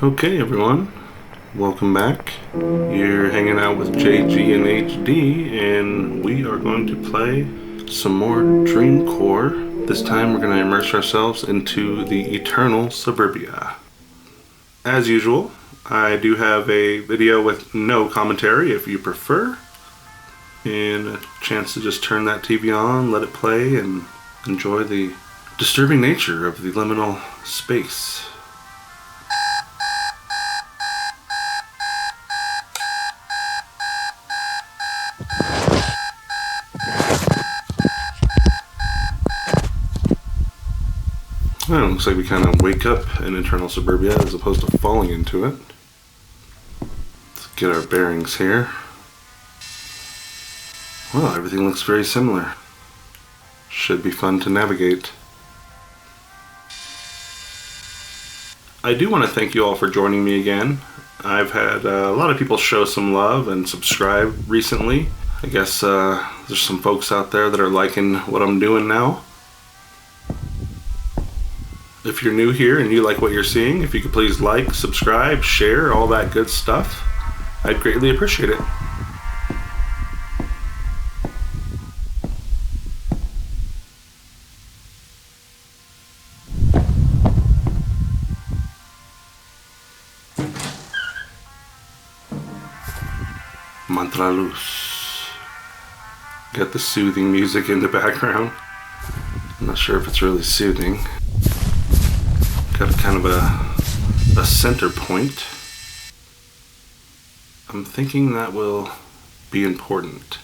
Okay, everyone, welcome back. You're hanging out with JG and HD, and we are going to play some more DREAMCORE. This time we're going to immerse ourselves into the eternal Suburbia. As usual, I do have a video with no commentary if you prefer, and a chance to just turn that TV on, let it play, and enjoy the disturbing nature of the liminal space. Well, it looks like we kind of wake up in Eternal Suburbia as opposed to falling into it. Let's get our bearings here. Well, everything looks very similar. Should be fun to navigate. I do want to thank you all for joining me again. I've had a lot of people show some love and subscribe recently. I guess there's some folks out there that are liking what I'm doing now. If you're new here and you like what you're seeing, if you could please like, subscribe, share, all that good stuff, I'd greatly appreciate it. Mantra Luz. Got the soothing music in the background. I'm not sure if it's really soothing. Got kind of a center point. I'm thinking that will be important.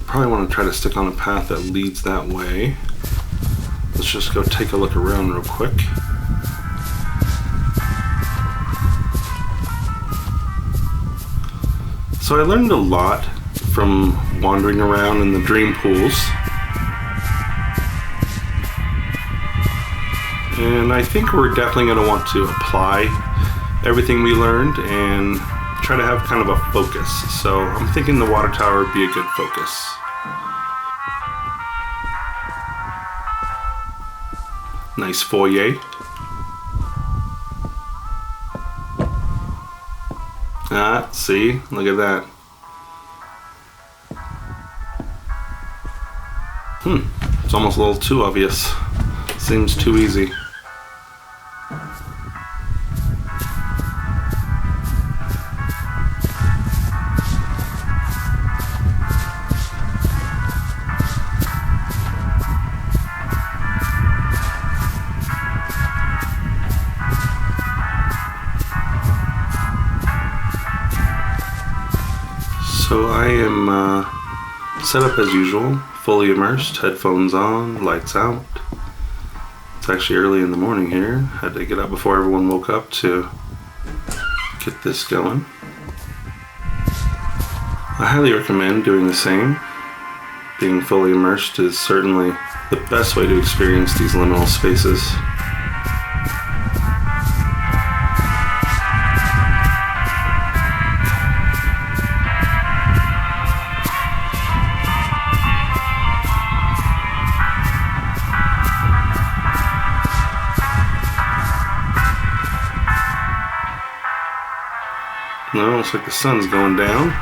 Probably want to try to stick on a path that leads that way. Let's just go take a look around real quick. So I learned a lot from wandering around in the dream pools. And I think we're definitely going to want to apply everything we learned and try to have kind of a focus. So I'm thinking the water tower would be a good focus. Nice foyer. Ah, see? Look at that. It's almost a little too obvious. Seems too easy. So I am set up as usual, fully immersed, headphones on, lights out. It's actually early in the morning here. Had to get up before everyone woke up to get this going. I highly recommend doing the same. Being fully immersed is certainly the best way to experience these liminal spaces. No, looks like the sun's going down.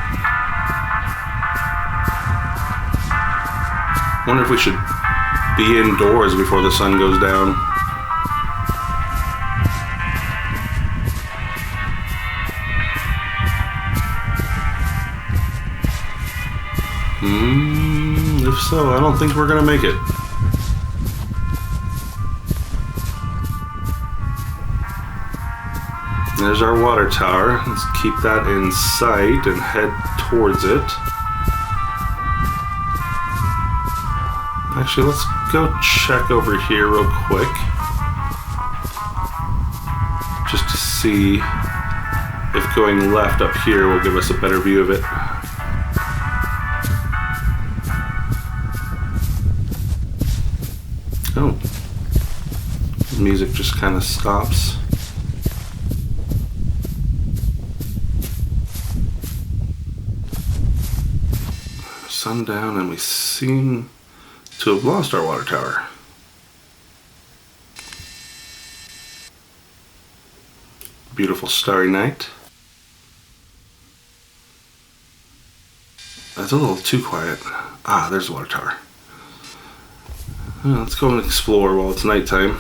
Wonder if we should be indoors before the sun goes down. If so, I don't think we're gonna make it. There's our water tower. Let's keep that in sight and head towards it. Actually, let's go check over here real quick. Just to see if going left up here will give us a better view of it. Oh. The music just kind of stops. Sundown, and we seem to have lost our water tower. beautiful starry night. That's a little too quiet. Ah, there's the water tower. Let's go and explore while it's nighttime.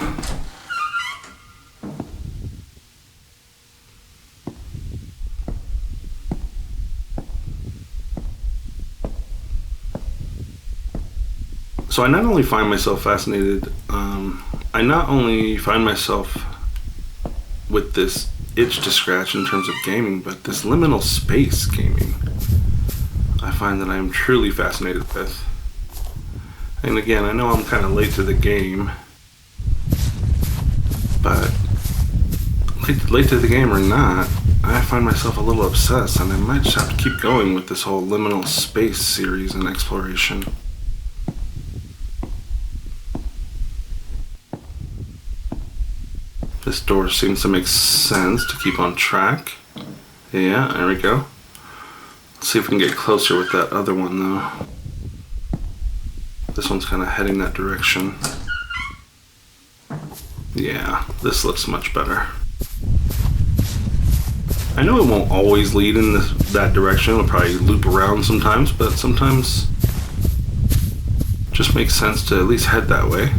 So I not only find myself fascinated, I not only find myself with this itch to scratch in terms of gaming, but this liminal space gaming I find that I am truly fascinated with. And again, I know I'm kind of late to the game, but late to the game or not, I find myself a little obsessed, and I might just have to keep going with this whole liminal space series and exploration. This door seems to make sense to keep on track. Yeah, there we go. Let's see if we can get closer with that other one though. This one's kind of heading that direction. Yeah, this looks much better. I know it won't always lead in that direction. It'll probably loop around sometimes, but sometimes it just makes sense to at least head that way.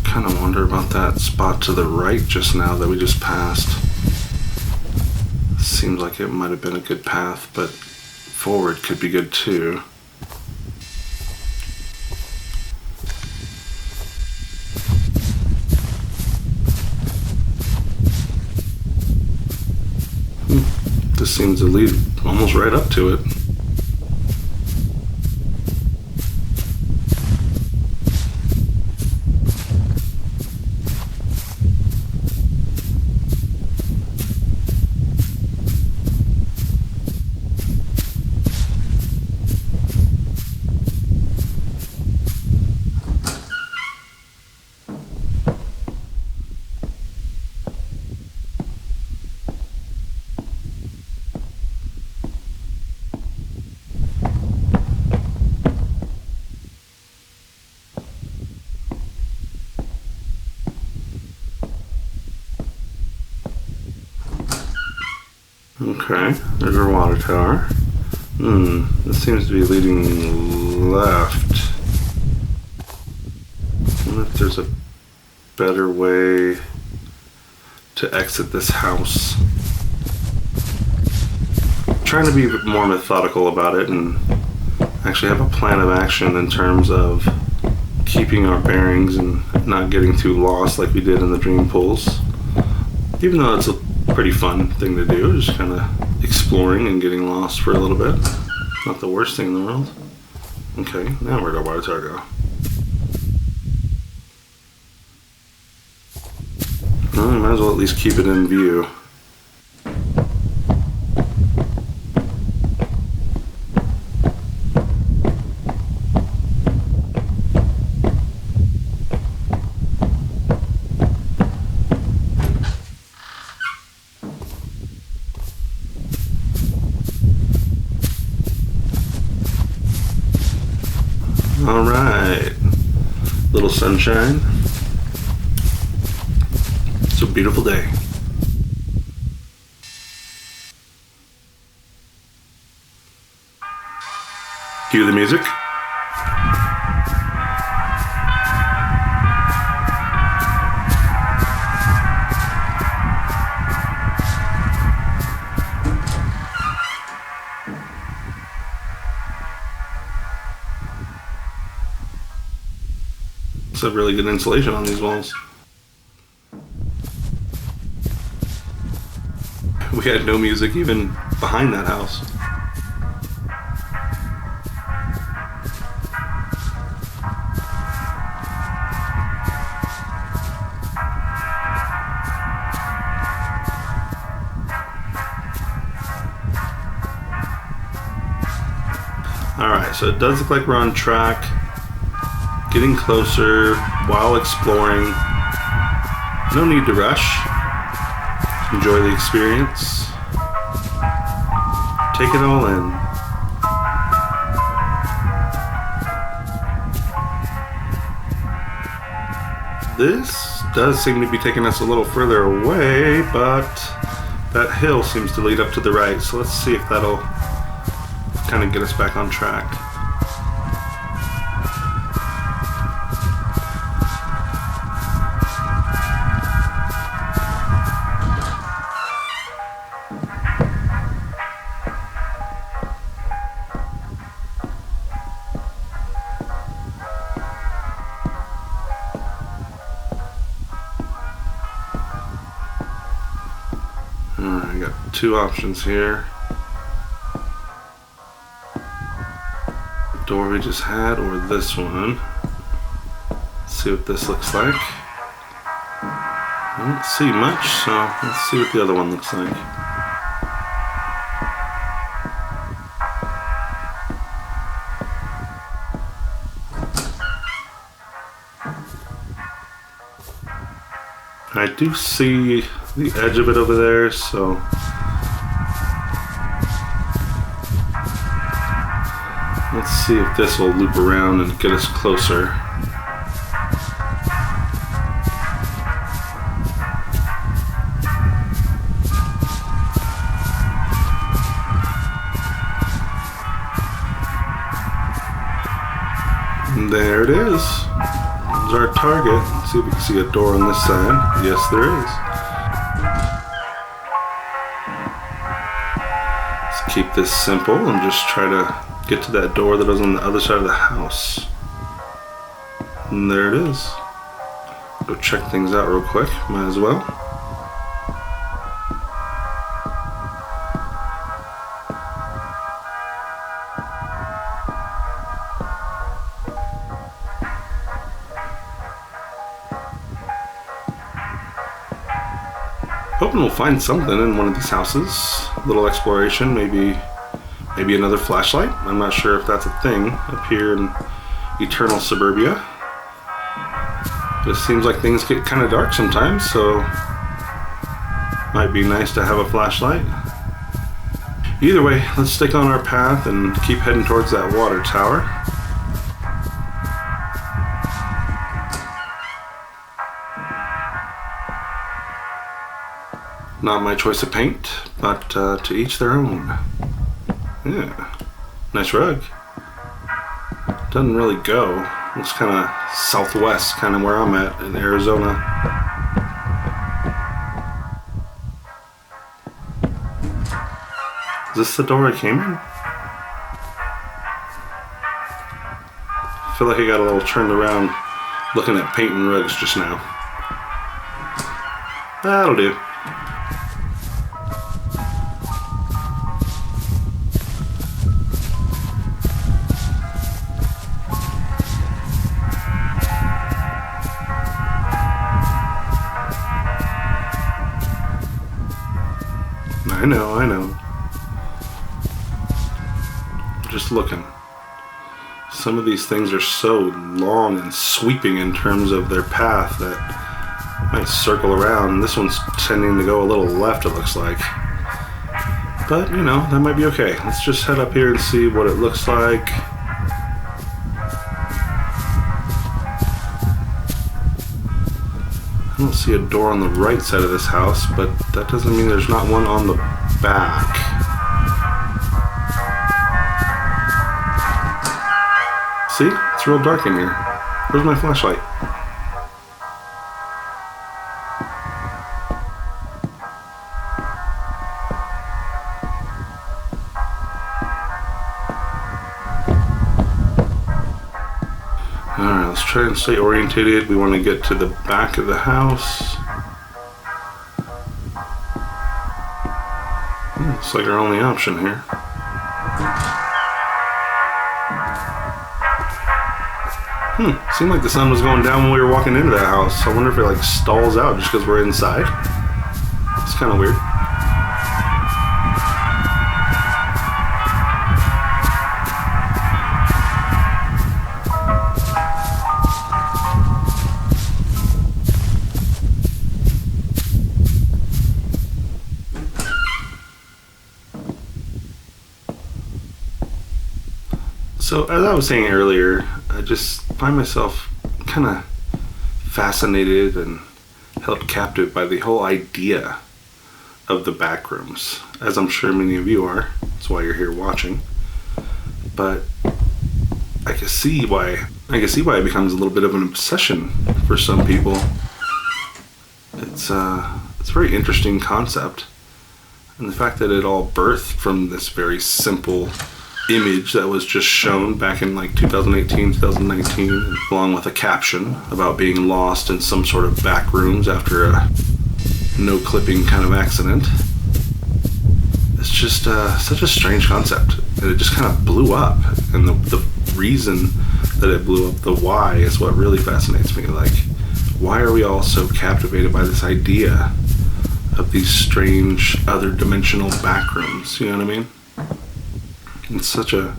Kind of wonder about that spot to the right just now that we just passed. Seems like it might have been a good path, but forward could be good too. This seems to lead almost right up to it. Okay, there's our water tower. This seems to be leading left. I wonder if there's a better way to exit this house. I'm trying to be more methodical about it and actually have a plan of action in terms of keeping our bearings and not getting too lost like we did in the dream pools. Even though it's a pretty fun thing to do, just kind of exploring and getting lost for a little bit. Not the worst thing in the world. Okay, now where'd our water tower go? Well, I might as well at least keep it in view. Alright, little sunshine. It's a beautiful day. Cue the music. It's a really good insulation on these walls. We had no music even behind that house. Alright, so it does look like we're on track. Getting closer while exploring. No need to rush. Enjoy the experience. Take it all in. This does seem to be taking us a little further away, but that hill seems to lead up to the right, so let's see if that'll kind of get us back on track. I got two options here. The door we just had or this one. Let's see what this looks like. I don't see much, so let's see what the other one looks like. I do see the edge of it over there, so let's see if this will loop around and get us closer. And there it is. There's our target. Let's see if we can see a door on this side. Yes, there is. Let's keep this simple and just try to get to that door that is on the other side of the house. And there it is. Go check things out real quick. Might as well. Hoping we'll find something in one of these houses. A little exploration, maybe another flashlight. I'm not sure if that's a thing up here in eternal suburbia. But it seems like things get kind of dark sometimes, so might be nice to have a flashlight. Either way, let's stick on our path and keep heading towards that water tower. Not my choice of paint, but to each their own. Yeah, nice rug. Doesn't really go. Looks kind of southwest, kind of where I'm at in Arizona. Is this the door I came in? I feel like I got a little turned around looking at paint and rugs just now. That'll do. I know. Just looking. Some of these things are so long and sweeping in terms of their path that I might circle around. This one's tending to go a little left, it looks like. But, you know, that might be okay. Let's just head up here and see what it looks like. I don't see a door on the right side of this house, but that doesn't mean there's not one on the back. See? It's real dark in here. Where's my flashlight? Alright, let's try and stay orientated. We want to get to the back of the house. Looks like our only option here. Seemed like the sun was going down when we were walking into that house. I wonder if it like stalls out just because we're inside. It's kind of weird. So as I was saying earlier, I just find myself kind of fascinated and held captive by the whole idea of the Backrooms, as I'm sure many of you are. That's why you're here watching. But I can see why it becomes a little bit of an obsession for some people. It's a very interesting concept, and the fact that it all birthed from this very simple image that was just shown back in like 2018, 2019, along with a caption about being lost in some sort of back rooms after a no clipping kind of accident. It's just such a strange concept, and it just kind of blew up. And the reason that it blew up, the why, is what really fascinates me. Like, why are we all so captivated by this idea of these strange other dimensional back rooms? You know what I mean? It's such an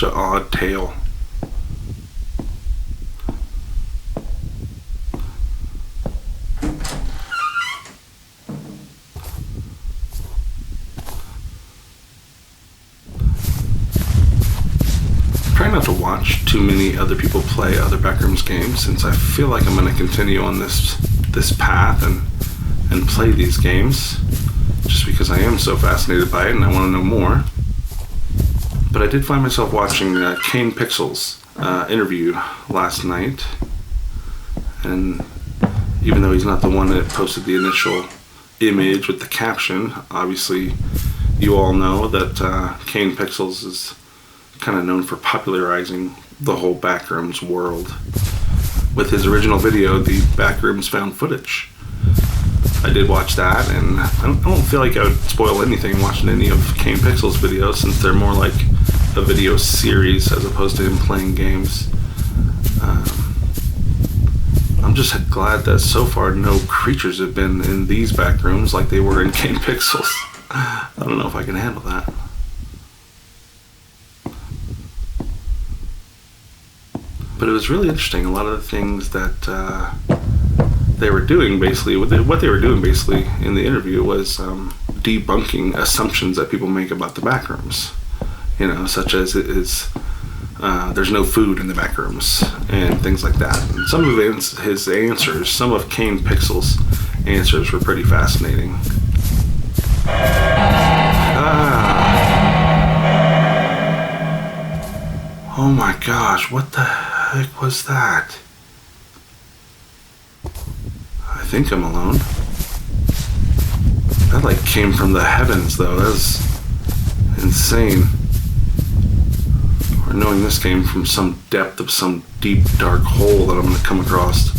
odd tale. Try not to watch too many other people play other Backrooms games, since I feel like I'm going to continue on this path and play these games, just because I am so fascinated by it and I want to know more. But I did find myself watching Kane Pixel's interview last night, and even though he's not the one that posted the initial image with the caption, obviously you all know that Kane Pixels is kind of known for popularizing the whole Backrooms world with his original video, the Backrooms Found Footage. I did watch that, and I don't feel like I would spoil anything watching any of Kane Pixel's videos, since they're more like a video series as opposed to him playing games. I'm just glad that so far no creatures have been in these Backrooms like they were in Kane Pixels. I don't know if I can handle that. But it was really interesting. A lot of the things that they were doing, basically, what they were doing basically in the interview was debunking assumptions that people make about the Backrooms. You know, such as there's no food in the Backrooms and things like that. And some of his answers, some of Kane Pixel's answers, were pretty fascinating. Oh my gosh, what the heck was that? I think I'm alone. That like came from the heavens though. That was insane. Or knowing this came from some depth of some deep dark hole that I'm going to come across.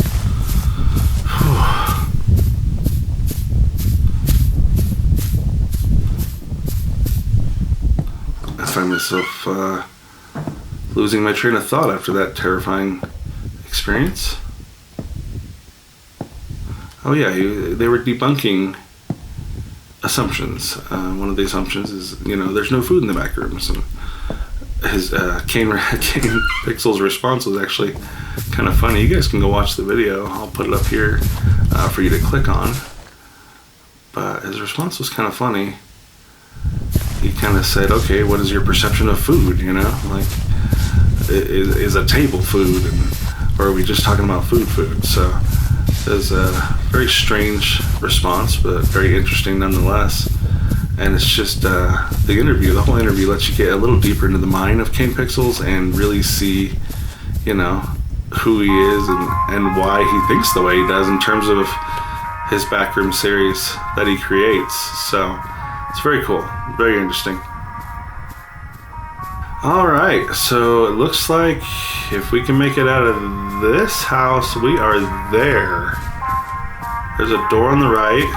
I find myself losing my train of thought after that terrifying experience. Oh yeah, they were debunking assumptions. One of the assumptions is, there's no food in the Backrooms. And his Kane Pixel's response was actually kind of funny. You guys can go watch the video. I'll put it up here for you to click on. But his response was kind of funny. He kind of said, okay, what is your perception of food, Like, is a table food, or are we just talking about food? So it was a very strange response, but very interesting nonetheless. And it's just the whole interview lets you get a little deeper into the mind of Kane Pixels and really see, who he is and why he thinks the way he does in terms of his Backroom series that he creates. So it's very cool, very interesting. Alright, so it looks like if we can make it out of this house, we are there. There's a door on the right.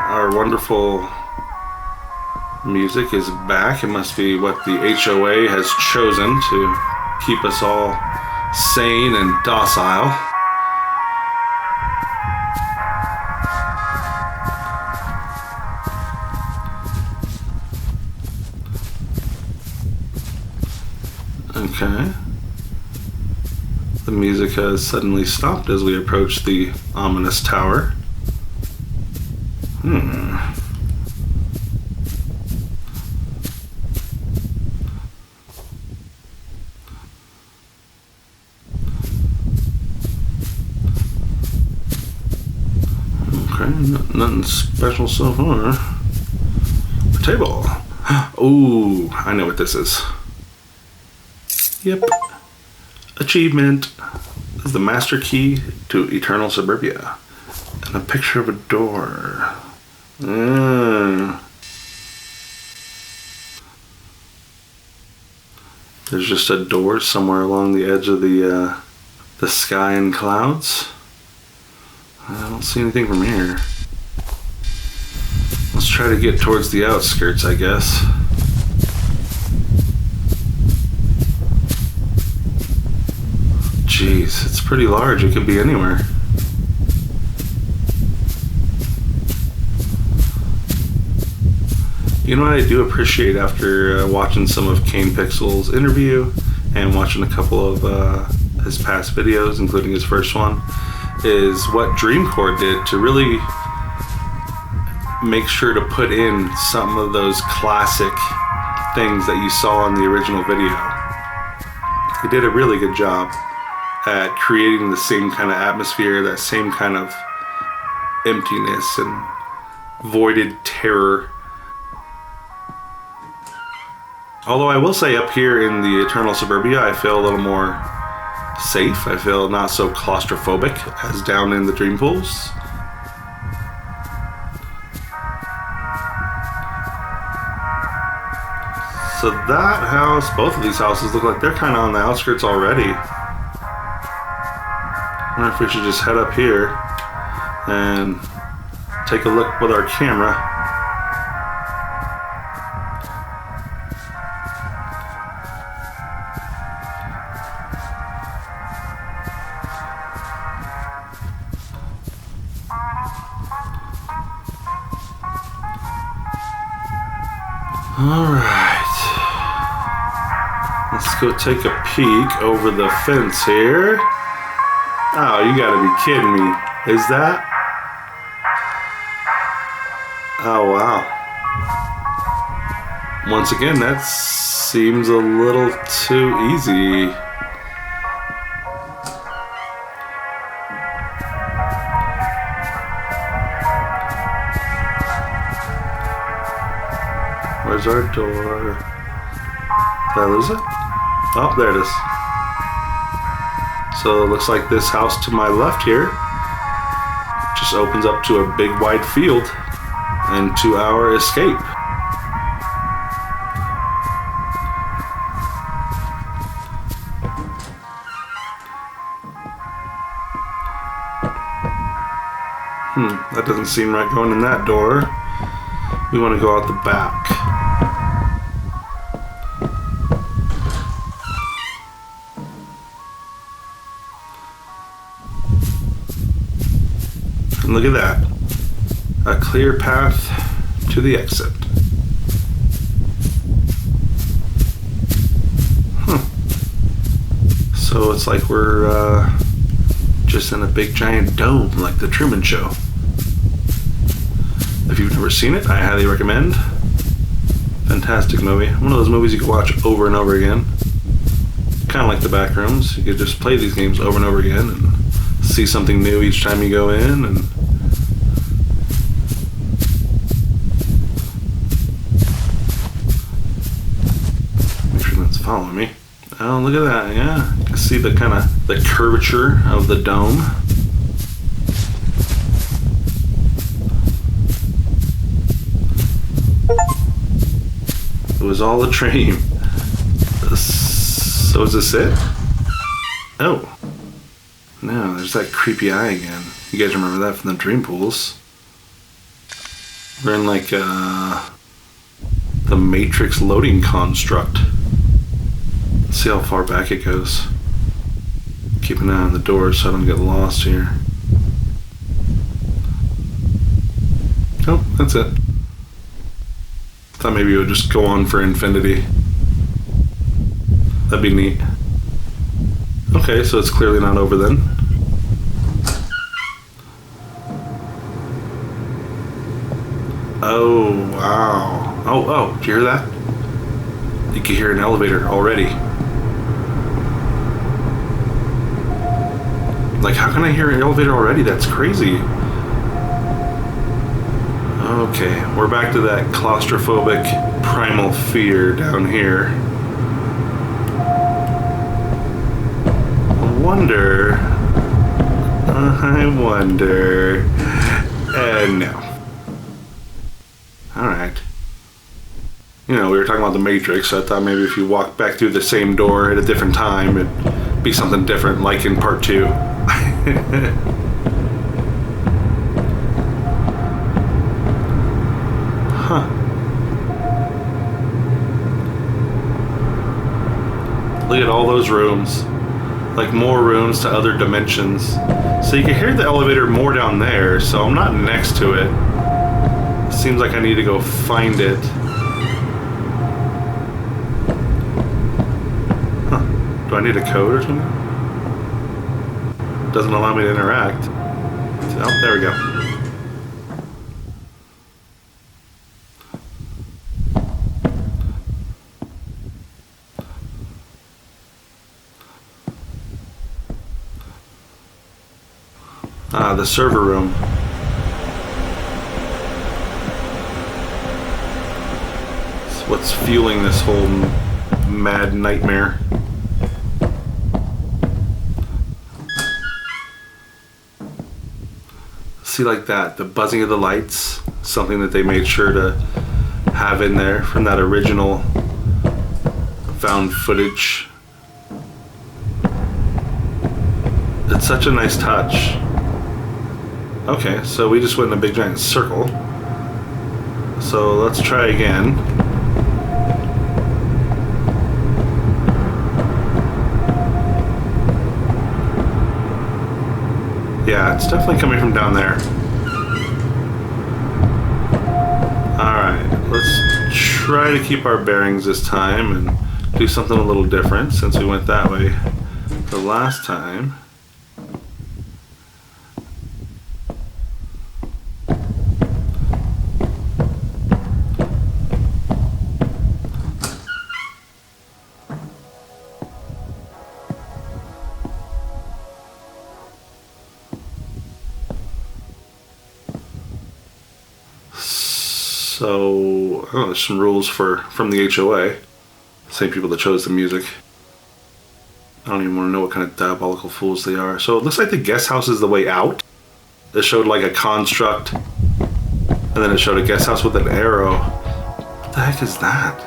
Our wonderful music is back. It must be what the HOA has chosen to keep us all sane and docile. Okay. The music has suddenly stopped as we approach the ominous tower. Nothing special so far. A table. Ooh, I know what this is. Yep. Achievement. This is the master key to eternal suburbia. And a picture of a door. There's just a door somewhere along the edge of the sky and clouds. I don't see anything from here. Let's try to get towards the outskirts, I guess. Jeez, it's pretty large. It could be anywhere. You know what I do appreciate after watching some of Kane Pixel's interview and watching a couple of his past videos, including his first one, is what DREAMCORE did to really make sure to put in some of those classic things that you saw in the original video. He did a really good job at creating the same kind of atmosphere, that same kind of emptiness and voided terror. Although I will say up here in the Eternal Suburbia, I feel a little more safe. I feel not so claustrophobic as down in the dream pools. So that house, both of these houses look like they're kind of on the outskirts already. I wonder if we should just head up here and take a look with our camera. Alright, let's go take a peek over the fence here. Oh, you gotta be kidding me. Is that? Oh, wow. Once again, that seems a little too easy. Where's our door? Did I lose it? Oh, there it is. So it looks like this house to my left here just opens up to a big wide field and to our escape. That doesn't seem right going in that door. We want to go out the back. And look at that. A clear path to the exit. So it's like we're just in a big giant dome like the Truman Show. If you've never seen it, I highly recommend. Fantastic movie. One of those movies you can watch over and over again. Kind of like the Backrooms. You could just play these games over and over again and see something new each time you go in. And make sure that's following me. Oh, look at that. Yeah, you can see the kind of the curvature of the dome. It was all a dream. So is this it? Oh. No, there's that creepy eye again. You guys remember that from the dream pools. We're in like the Matrix loading construct. Let's see how far back it goes. Keep an eye on the door so I don't get lost here. Oh, that's it. Thought maybe it would just go on for infinity. That'd be neat. Okay, so it's clearly not over then. Oh, wow. Oh, did you hear that? You can hear an elevator already. Like, how can I hear an elevator already? That's crazy. Okay, we're back to that claustrophobic primal fear down here. I wonder. No. Alright. You know, we were talking about the Matrix, so I thought maybe if you walked back through the same door at a different time, it'd be something different, like in part 2. Huh. Look at all those rooms. Like more rooms to other dimensions. So you can hear the elevator more down there, so I'm not next to it. It seems like I need to go find it. Huh. Do I need a code or something? Doesn't allow me to interact. Oh, there we go. Ah, the server room. It's what's fueling this whole mad nightmare. See, like that, the buzzing of the lights, something that they made sure to have in there from that original found footage. It's such a nice touch. Okay, so we just went in a big giant circle. So let's try again. Yeah, it's definitely coming from down there. Alright, let's try to keep our bearings this time and do something a little different since we went that way the last time. So, oh, there's some rules from the HOA. Same people that chose the music. I don't even want to know what kind of diabolical fools they are. So it looks like the guest house is the way out. It showed like a construct, and then it showed a guest house with an arrow. What the heck is that?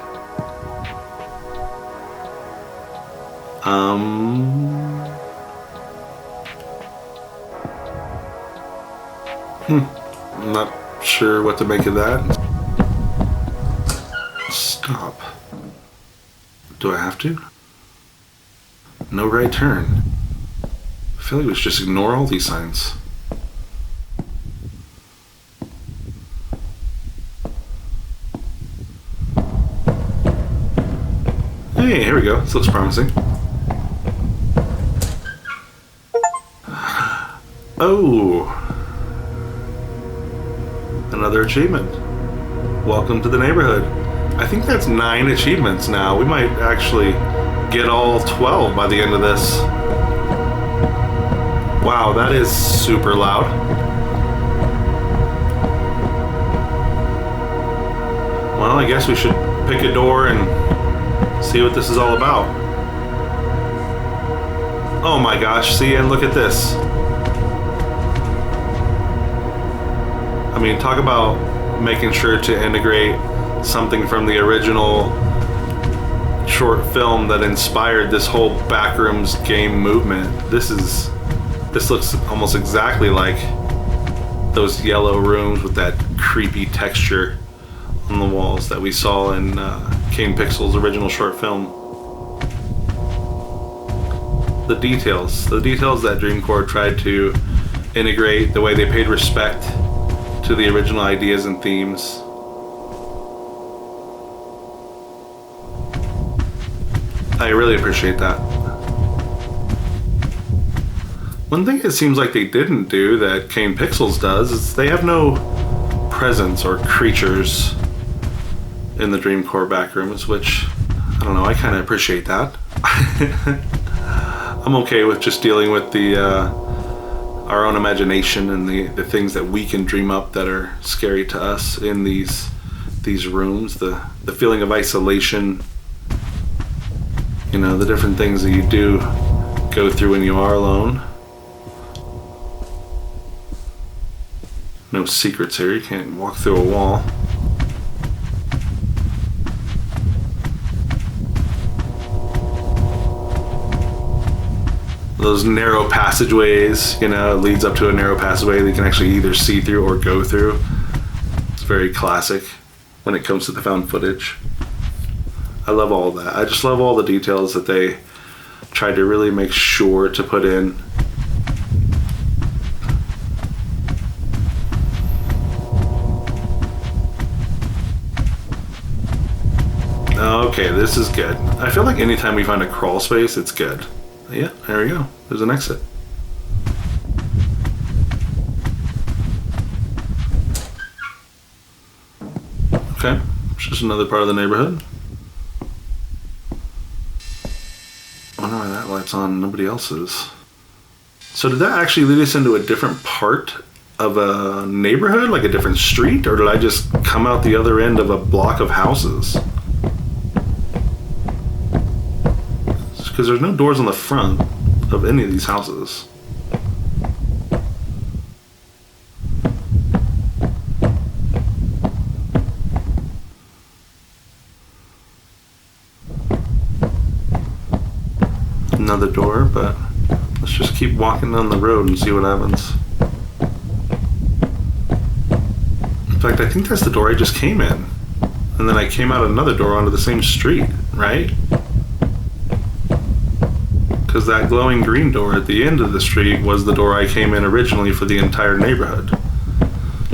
I'm not sure what to make of that. Stop. Do I have to? No right turn. I feel like we should just ignore all these signs. Hey, here we go. This looks promising. Oh! Another achievement. Welcome to the neighborhood. I think that's 9 achievements now. We might actually get all 12 by the end of this. Wow, that is super loud. Well, I guess we should pick a door and see what this is all about. Oh my gosh, see, and look at this. I mean, talk about making sure to integrate something from the original short film that inspired this whole Backrooms game movement. This looks almost exactly like those yellow rooms with that creepy texture on the walls that we saw in Kane Pixel's original short film. The details that DREAMCORE tried to integrate, the way they paid respect to the original ideas and themes. I really appreciate that. One thing it seems like they didn't do that Kane Pixels does is they have no presence or creatures in the DREAMCORE Backrooms, which, I don't know, I kind of appreciate that. I'm okay with just dealing with the our own imagination and the things that we can dream up that are scary to us in these rooms. The feeling of isolation, you know, the different things that you do go through when you are alone. No secrets here, you can't walk through a wall. Those narrow passageways, you know, it leads up to a narrow passageway that you can actually either see through or go through. It's very classic when it comes to the found footage. I love all of that. I just love all the details that they tried to really make sure to put in. Okay, this is good. I feel like anytime we find a crawl space, it's good. Yeah, there we go. There's an exit. Okay, it's just another part of the neighborhood. I wonder why that light's on, nobody else's. So did that actually lead us into a different part of a neighborhood, like a different street, or did I just come out the other end of a block of houses? Because there's no doors on the front of any of these houses. Another door, but let's just keep walking down the road and see what happens. In fact, I think that's the door I just came in. And then I came out another door onto the same street, right? Because that glowing green door at the end of the street was the door I came in originally for the entire neighborhood.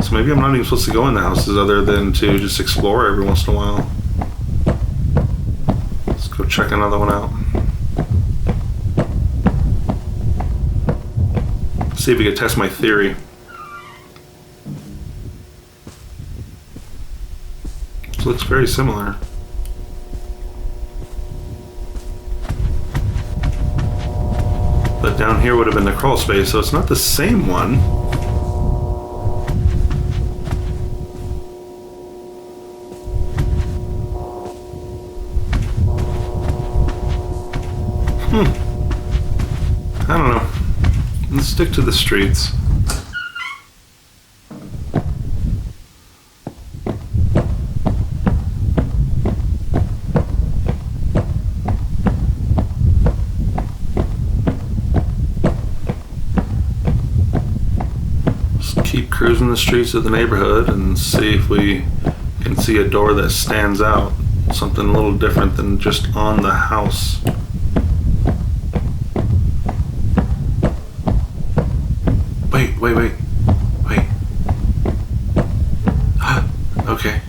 So maybe I'm not even supposed to go in the houses other than to just explore every once in a while. Let's go check another one out. See if we can test my theory. This looks very similar. But down here would have been the crawl space, so it's not the same one. I don't know. Let's stick to the streets. Keep cruising the streets of the neighborhood and see if we can see a door that stands out. Something a little different than just on the house. Wait. Okay.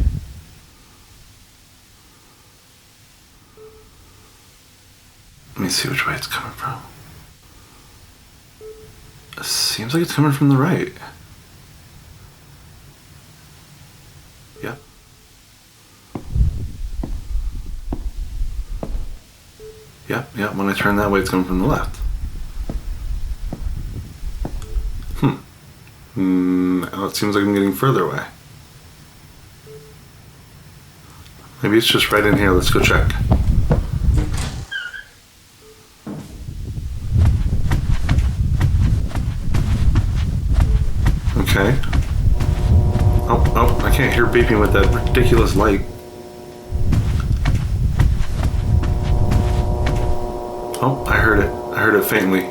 Let me see which way it's coming from. It seems like it's coming from the right. Yep, when I turn that way, it's coming from the left. Now it seems like I'm getting further away. Maybe it's just right in here. Let's go check. Okay. Oh, I can't hear beeping with that ridiculous light. Oh, I heard it. I heard it faintly.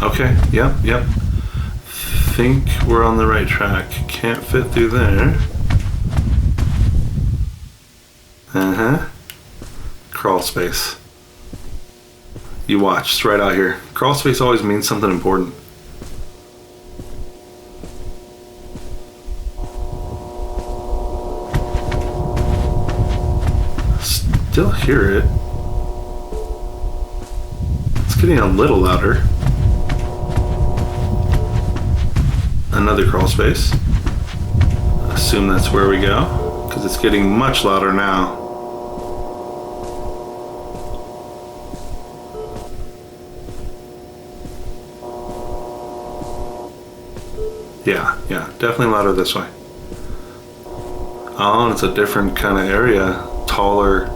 Okay, yep. Think we're on the right track. Can't fit through there. Crawl space. You watch, it's right out here. Crawl space always means something important. Still hear it. It's getting a little louder. Another crawl space. Assume that's where we go, because it's getting much louder now. Yeah, definitely louder this way. Oh, and it's a different kind of area. Taller,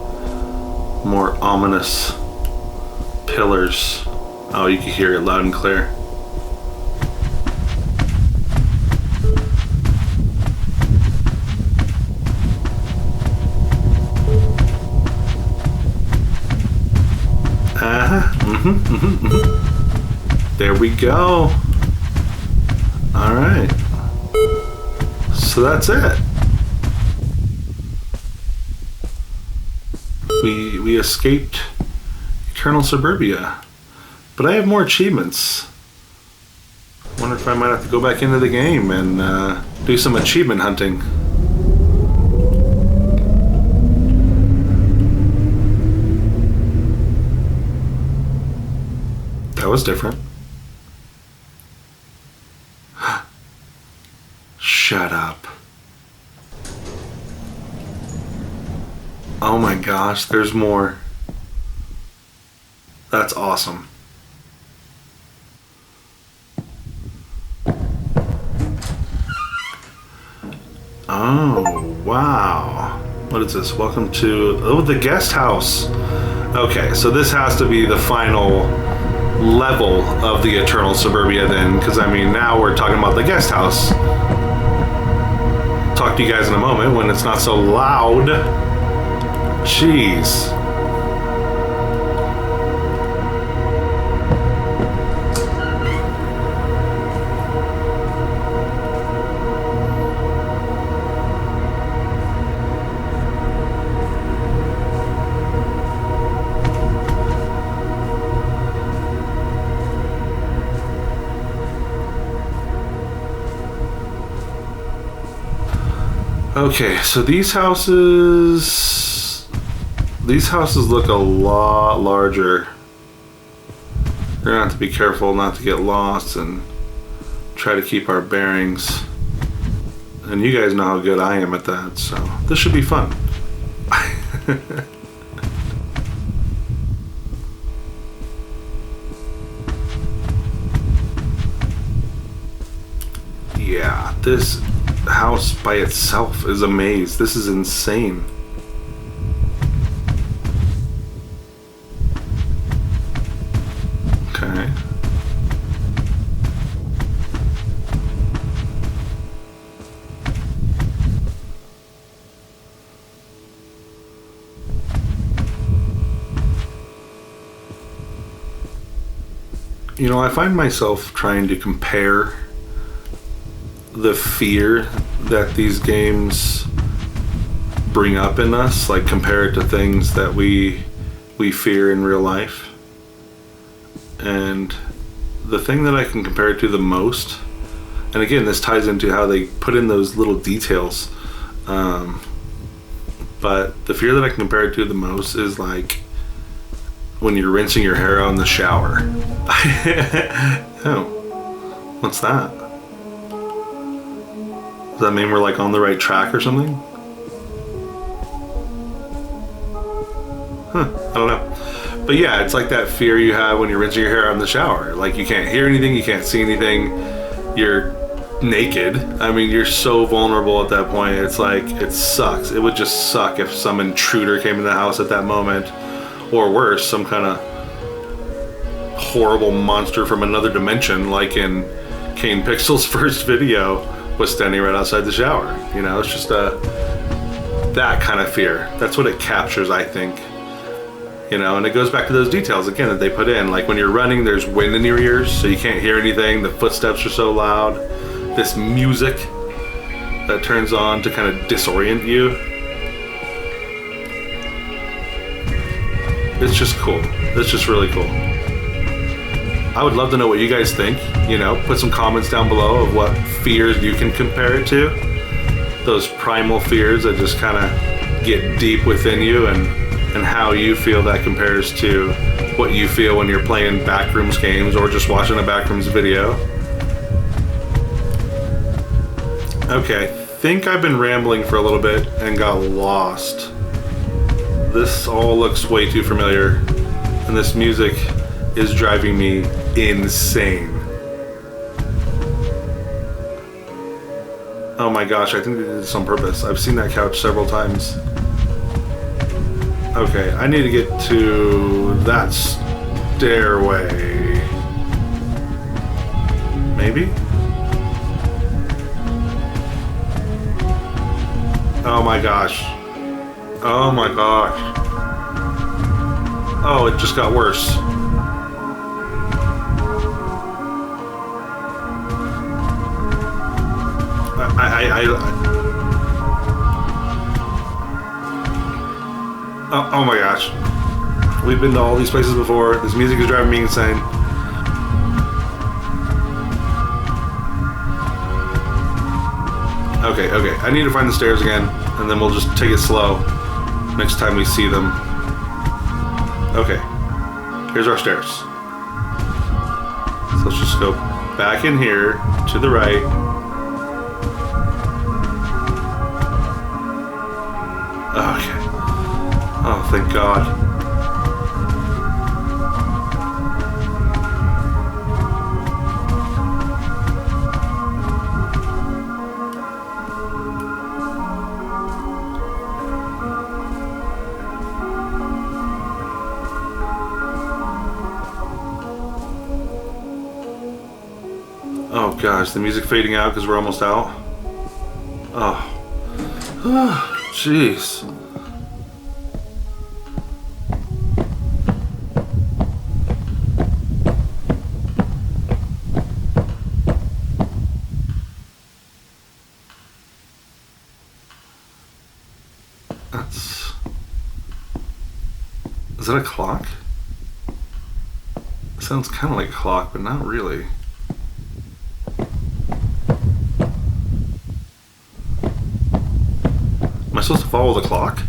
more ominous pillars. Oh, you can hear it loud and clear. There we go. All right. So that's it. We escaped Eternal Suburbia, but I have more achievements. Wonder if I might have to go back into the game and do some achievement hunting. That was different. Shut up. Oh my gosh, there's more. That's awesome. Oh, wow. What is this? Welcome to, oh, the guest house. Okay, so this has to be the final level of the Eternal Suburbia then, because I mean, now we're talking about the guest house. Talk to you guys in a moment when it's not so loud. Jeez. Okay, so these houses look a lot larger. We're gonna have to be careful not to get lost and try to keep our bearings. And you guys know how good I am at that, so this should be fun. Yeah, this house by itself is a maze. This is insane. Okay. You know, I find myself trying to compare the fear that these games bring up in us, like compare it to things that we fear in real life. And the thing that I can compare it to the most, and again, this ties into how they put in those little details, but the fear that I can compare it to the most is like when you're rinsing your hair out in the shower. Oh, what's that? Does that mean we're like on the right track or something? Huh, I don't know. But yeah, it's like that fear you have when you're rinsing your hair out in the shower. Like you can't hear anything, you can't see anything, you're naked. I mean, you're so vulnerable at that point. It's like, it sucks. It would just suck if some intruder came in the house at that moment. Or worse, some kind of horrible monster from another dimension, like in Kane Pixel's first video, was standing right outside the shower. You know, it's just that kind of fear. That's what it captures, I think. You know, and it goes back to those details again that they put in. Like when you're running, there's wind in your ears, so you can't hear anything. The footsteps are so loud. This music that turns on to kind of disorient you. It's just cool. It's just really cool. I would love to know what you guys think. You know, put some comments down below of what fears you can compare it to. Those primal fears that just kind of get deep within you, and how you feel that compares to what you feel when you're playing Backrooms games or just watching a Backrooms video. Okay, I think I've been rambling for a little bit and got lost. This all looks way too familiar, and this music is driving me insane. Oh my gosh, I think they did this on purpose. I've seen that couch several times. Okay, I need to get to that stairway. Maybe? Oh my gosh. Oh my gosh. Oh, it just got worse. Oh my gosh. We've been to all these places before. This music is driving me insane. Okay, I need to find the stairs again, and then we'll just take it slow next time we see them. Okay, here's our stairs. So let's just go back in here, to the right. Okay. Oh, thank God. Oh gosh, the music fading out because we're almost out. Oh, jeez. Is that a clock? It sounds kind of like a clock, but not really. Am I supposed to follow the clock?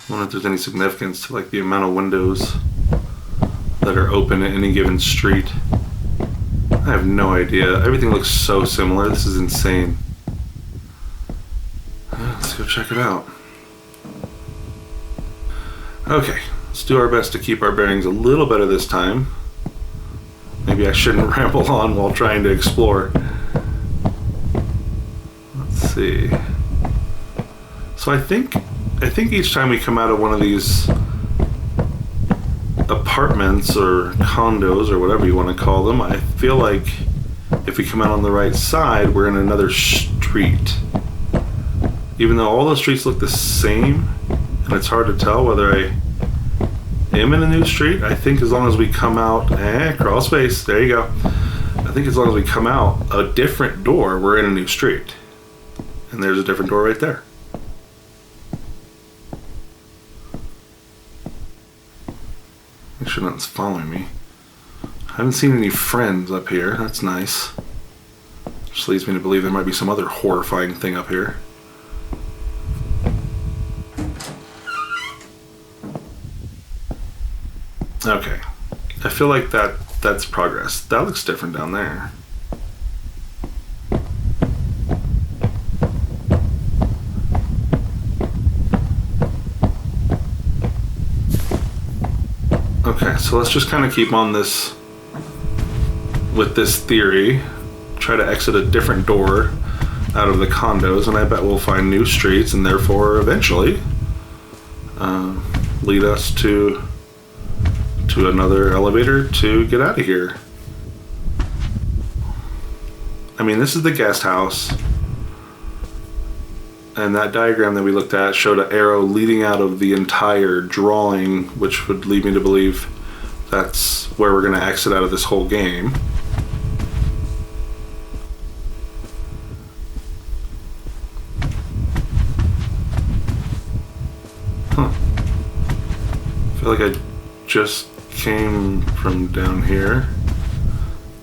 I wonder if there's any significance to like the amount of windows that are open at any given street. I have no idea. Everything looks so similar. This is insane. Let's go check it out. Okay, let's do our best to keep our bearings a little better this time. Maybe I shouldn't ramble on while trying to explore. Let's see. So I think each time we come out of one of these apartments or condos or whatever you want to call them, I feel like if we come out on the right side, we're in another street. Even though all the streets look the same, and it's hard to tell whether I am in a new street, I think as long as we come out, crawl space, there you go. I think as long as we come out a different door, we're in a new street. And there's a different door right there. Make sure nothing's following me. I haven't seen any friends up here, that's nice. Which leads me to believe there might be some other horrifying thing up here. Okay, I feel like that's progress. That looks different down there. Okay, so let's just kind of keep on this with this theory. Try to exit a different door out of the condos, and I bet we'll find new streets, and therefore eventually lead us to another elevator to get out of here. I mean, this is the guest house, and that diagram that we looked at showed an arrow leading out of the entire drawing, which would lead me to believe that's where we're going to exit out of this whole game. Huh. I feel like I just came from down here.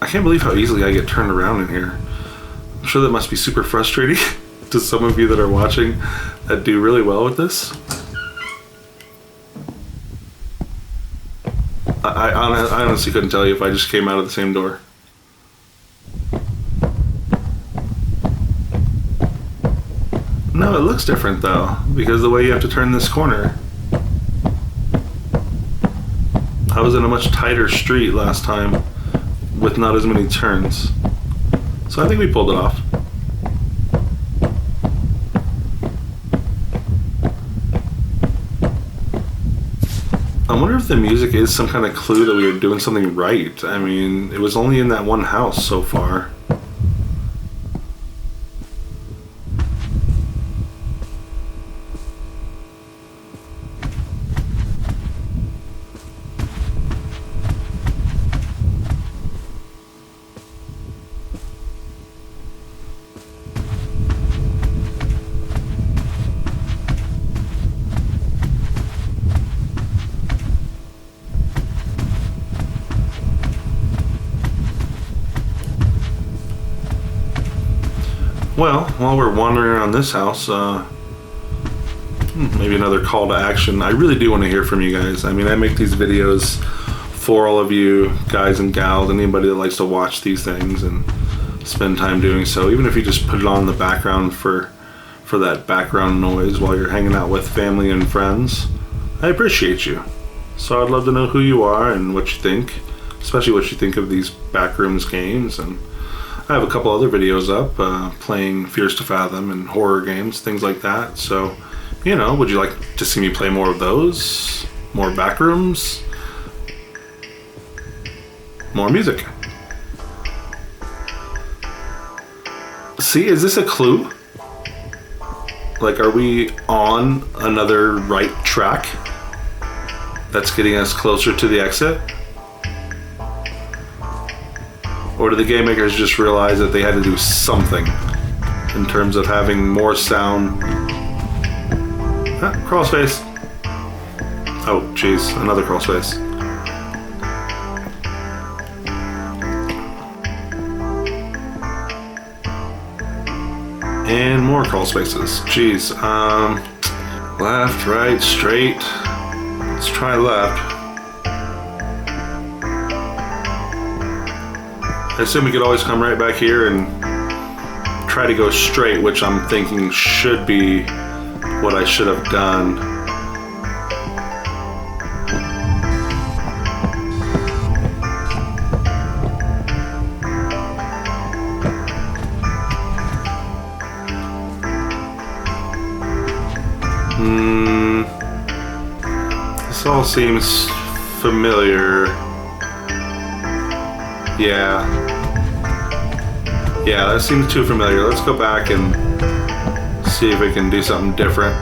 I can't believe how easily I get turned around in here. I'm sure that must be super frustrating to some of you that are watching that do really well with this. I honestly couldn't tell you if I just came out of the same door. No, it looks different though, because the way you have to turn this corner. I was in a much tighter street last time with not as many turns. So I think we pulled it off. I wonder if the music is some kind of clue that we were doing something right. I mean, it was only in that one house so far. Well, while we're wandering around this house, maybe another call to action. I really do want to hear from you guys. I mean, I make these videos for all of you guys and gals, anybody that likes to watch these things and spend time doing so. Even if you just put it on in the background for that background noise while you're hanging out with family and friends, I appreciate you. So I'd love to know who you are and what you think, especially what you think of these Backrooms games. And I have a couple other videos up playing Fears to Fathom and horror games, things like that. So, you know, would you like to see me play more of those? More Backrooms? More music? See, is this a clue? Like, are we on another right track that's getting us closer to the exit? Or did the game makers just realize that they had to do something in terms of having more sound? Crawl space. Oh, jeez, another crawl space. And more crawl spaces. Jeez. Left, right, straight. Let's try left. I assume we could always come right back here and try to go straight, which I'm thinking should be what I should have done. This all seems familiar. Yeah, that seems too familiar. Let's go back and see if we can do something different.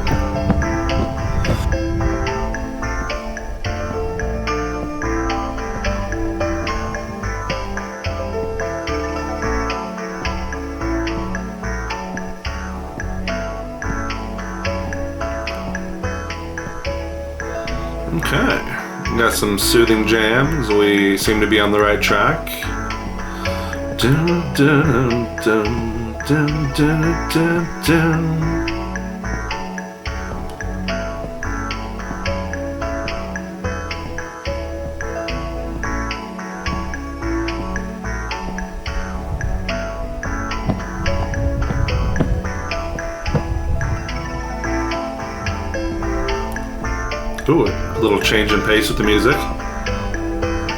Okay, got some soothing jams. We seem to be on the right track. Dun, dun, dun, dun, dun, dun, dun. Ooh, a little change in pace with the music.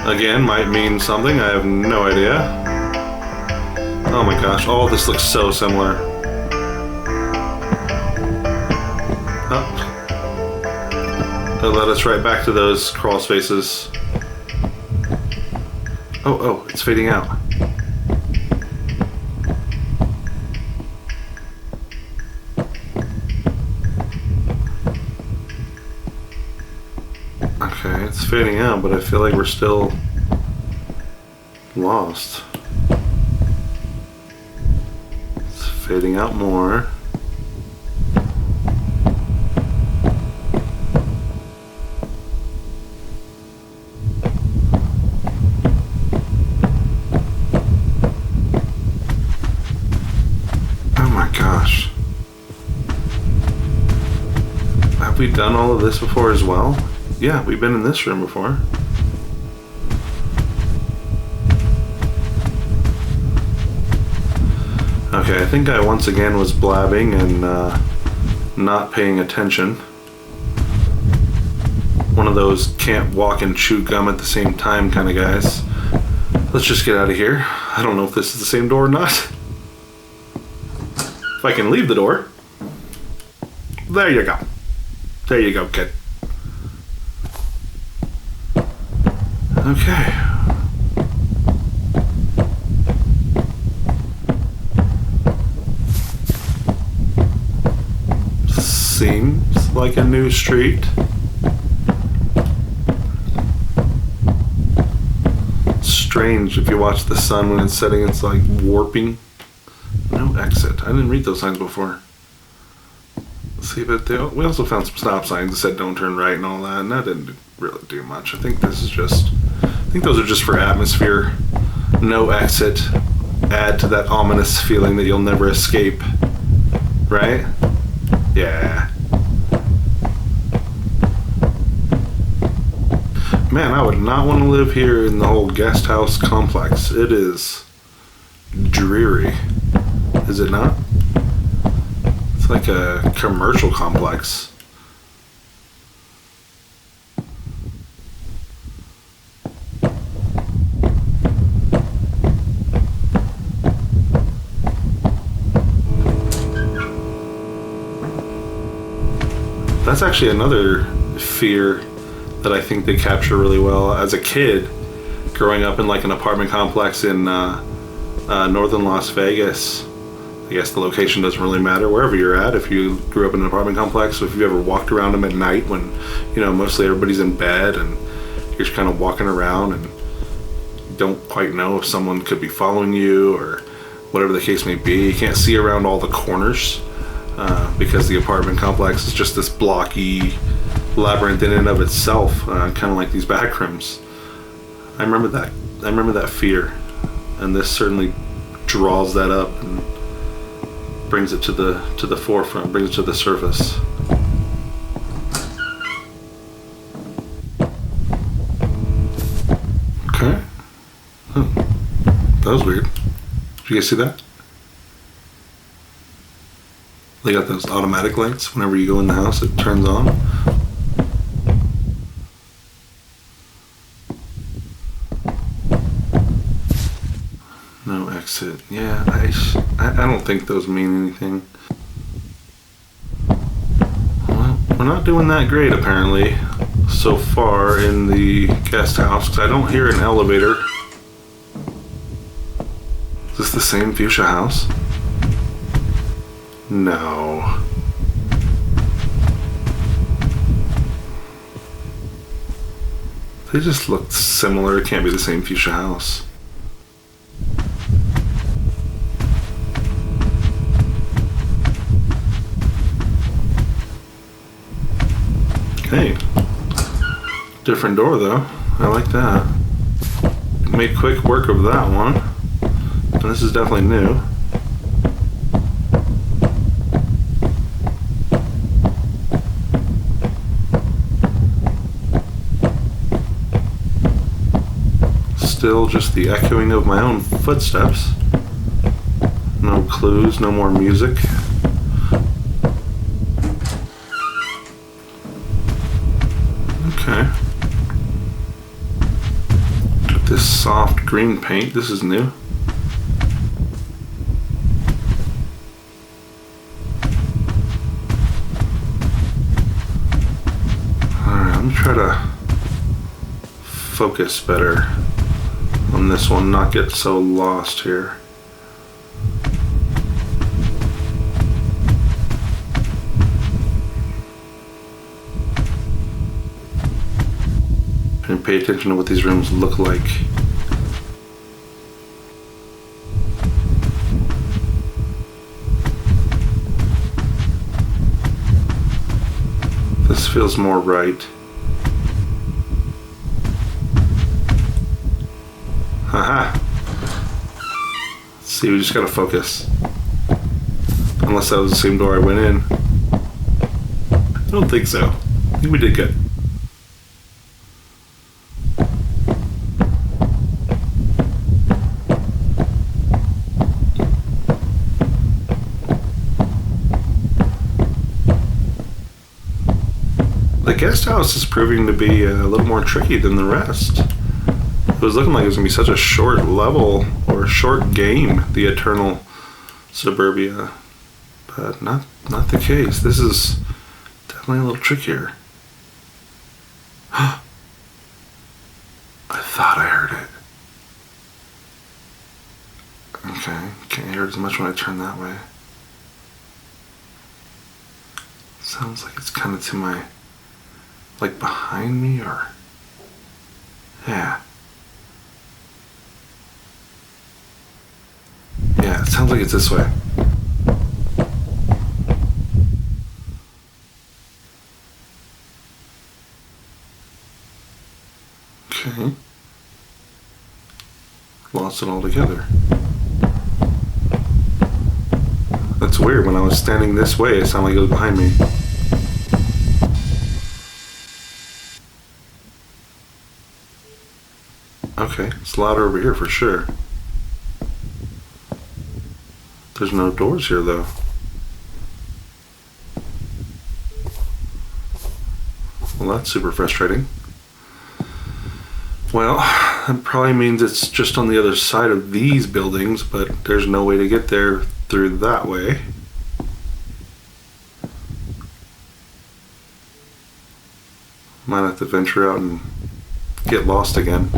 Again, might mean something, I have no idea. Oh my gosh, all of this looks so similar. Oh. That led us right back to those crawl spaces. Oh, it's fading out. Okay, it's fading out, but I feel like we're still lost. It's fading out more. Oh my gosh. Have we done all of this before as well? Yeah, we've been in this room before. Okay, I think I once again was blabbing and not paying attention. One of those can't walk and chew gum at the same time kind of guys. Let's just get out of here. I don't know if this is the same door or not. If I can leave the door. There you go. There you go, kid. Okay. Seems like a new street. Strange if you watch the sun when it's setting, it's like warping. No exit. I didn't read those signs before. Let's see, but we also found some stop signs that said don't turn right and all that, and that didn't really do much. I think those are just for atmosphere. No exit. Add to that ominous feeling that you'll never escape. Right? Yeah. Man, I would not want to live here in the whole guest house complex. It is dreary. Is it not? It's like a commercial complex. That's actually another fear that I think they capture really well. As a kid, growing up in like an apartment complex in northern Las Vegas, I guess the location doesn't really matter wherever you're at. If you grew up in an apartment complex, so if you've ever walked around them at night when, you know, mostly everybody's in bed and you're just kind of walking around and you don't quite know if someone could be following you or whatever the case may be. You can't see around all the corners because the apartment complex is just this blocky labyrinth in and of itself, kind of like these backrooms. I remember that fear, and this certainly draws that up and brings it to the forefront, brings it to the surface. Okay. Oh, that was weird. Did you guys see that? They got those automatic lights. Whenever you go in the house, it turns on. No exit. Yeah, I don't think those mean anything. Well, we're not doing that great apparently so far in the guest house, because I don't hear an elevator. Is this the same fuchsia house? No. They just look similar. It can't be the same fuchsia house. Hey. Different door though. I like that. Made quick work of that one. And this is definitely new. Still just the echoing of my own footsteps. No clues, no more music. Okay. Got this soft green paint. This is new. Alright, let me try to focus better on this one, not get so lost here. And pay attention to what these rooms look like. This feels more right. Haha. Let's see, we just gotta focus. Unless that was the same door I went in. I don't think so. I think we did good. The guest house is proving to be a little more tricky than the rest. It was looking like it was going to be such a short level or a short game, the Eternal Suburbia. But not the case. This is definitely a little trickier. I thought I heard it. Okay, can't hear it as much when I turn that way. Sounds like it's kind of to my, like behind me or, yeah. Yeah, it sounds like it's this way. Okay. Lost it all together. That's weird. When I was standing this way, it sounded like it was behind me. Okay, it's louder over here for sure. There's no doors here though. Well, that's super frustrating. Well, that probably means it's just on the other side of these buildings, but there's no way to get there through that way. Might have to venture out and get lost again.